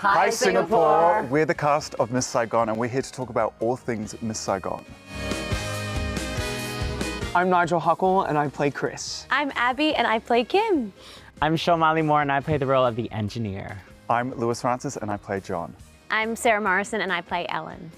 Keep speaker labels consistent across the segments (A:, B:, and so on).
A: Hi, Singapore! We're the cast of Miss Saigon, and we're here to talk about all things Miss Saigon.
B: I'm Nigel Huckle, and I play Chris.
C: I'm Abby, and I play Kim.
D: I'm Shomali Moore, and I play the role of the engineer.
A: I'm Lewis Francis, and I play John.
C: I'm Sarah Morrison, and I play Ellen.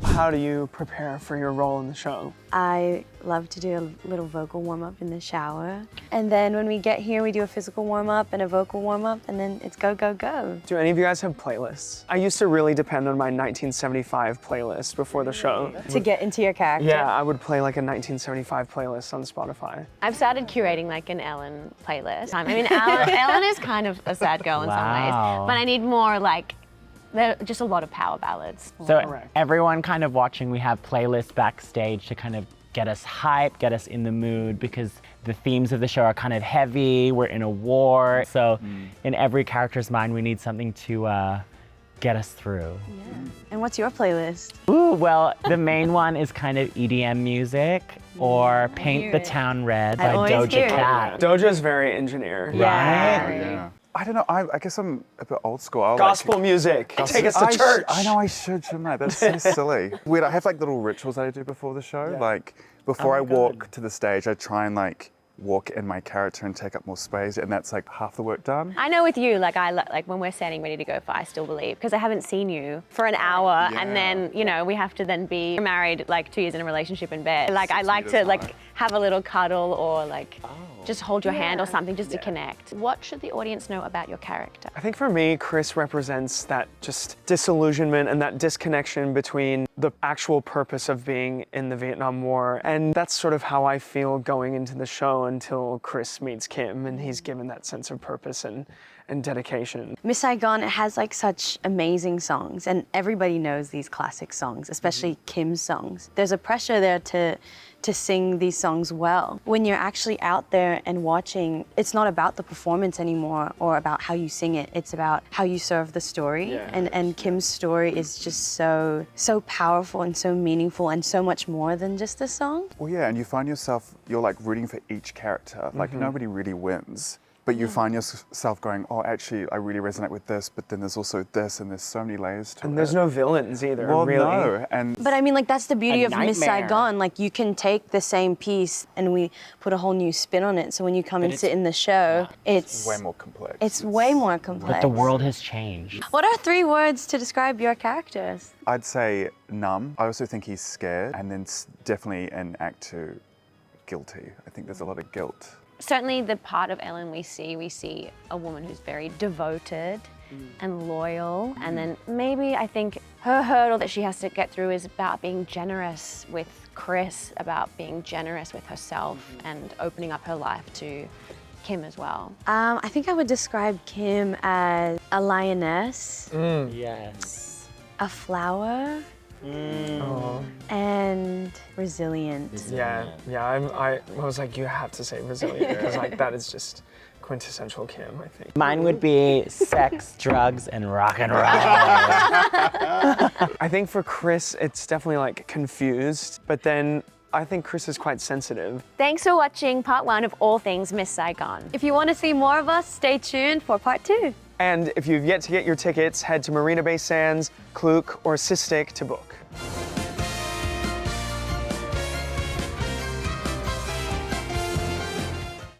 B: How do you prepare for your role in the show?
C: I love to do a little vocal warm-up in the shower. And then when we get here, we do a physical warm-up and a vocal warm-up, and then it's go, go, go.
B: Do any of you guys have playlists? I used to really depend on my 1975 playlist before the show.
C: To get into your character.
B: Yeah, I would play like a 1975 playlist on Spotify.
E: I've started curating like an Ellen playlist. I mean, Ellen is kind of a sad girl in some ways, but I need more like, there are just a lot of power ballads.
D: So everyone kind of watching, we have playlists backstage to kind of get us hyped, get us in the mood, because the themes of the show are kind of heavy, we're in a war. So in every character's mind, we need something to get us through.
C: Yeah. And what's your playlist?
D: Ooh, well, the main one is kind of EDM music or Paint the Town Red by Doja Cat.
B: Doja's very engineer.
D: Yeah.
A: Yeah. I don't know, I guess I'm a bit old school.
B: Gospel music. Take us to church.
A: I know I should, shouldn't I? That's so silly. Weird, I have like little rituals that I do before the show.
B: Yeah.
A: Like before I walk to the stage, I try and like walk in my character and take up more space, and that's like half the work done.
E: I know with you, like when we're standing ready to go for I Still Believe, because I haven't seen you for an hour, and then, you know, we have to then be married like 2 years in a relationship in bed. Like I like to like have a little cuddle or like just hold your hand or something just to connect. What should the audience know about your character?
B: I think for me, Chris represents that just disillusionment and that disconnection between the actual purpose of being in the Vietnam War. And that's sort of how I feel going into the show until Chris meets Kim and he's given that sense of purpose and dedication.
C: Miss Saigon has like such amazing songs, and everybody knows these classic songs, especially Kim's songs. There's a pressure there to sing these songs well. When you're actually out there and watching, it's not about the performance anymore or about how you sing it. It's about how you serve the story.
B: Yeah.
C: And Kim's story is just so powerful and so meaningful and so much more than just a song.
A: Well, yeah, and you find yourself, you're like rooting for each character. Like nobody really wins. But you find yourself going, oh, actually, I really resonate with this, but then there's also this, and there's so many layers to it.
B: And there's no villains either,
A: well,
B: really.
A: no.
C: But I mean, like, that's the beauty
D: A
C: of Miss
D: nightmare.
C: Saigon. Like, you can take the same piece and we put a whole new spin on it. So when you come and sit in the show, it's
A: way more complex.
C: It's way more complex.
D: But the world has changed.
C: What are 3 words to describe your characters?
A: I'd say numb. I also think he's scared, and then definitely in Act 2, guilty. I think there's a lot of guilt.
E: Certainly the part of Ellen we see a woman who's very devoted and loyal, and then maybe I think her hurdle that she has to get through is about being generous with Chris, about being generous with herself and opening up her life to Kim as well.
C: I think I would describe Kim as a lioness,
D: Yes.
C: a flower, and resilient.
B: Yeah, I was like, you have to say resilient, because like that is just quintessential Kim, I think.
D: Mine would be sex, drugs, and rock and roll.
B: I think for Chris, it's definitely like confused, but then I think Chris is quite sensitive.
E: Thanks for watching part 1 of All Things Miss Saigon.
C: If you want to see more of us, stay tuned for part 2.
B: And if you've yet to get your tickets, head to Marina Bay Sands, Klook, or Sistik to book.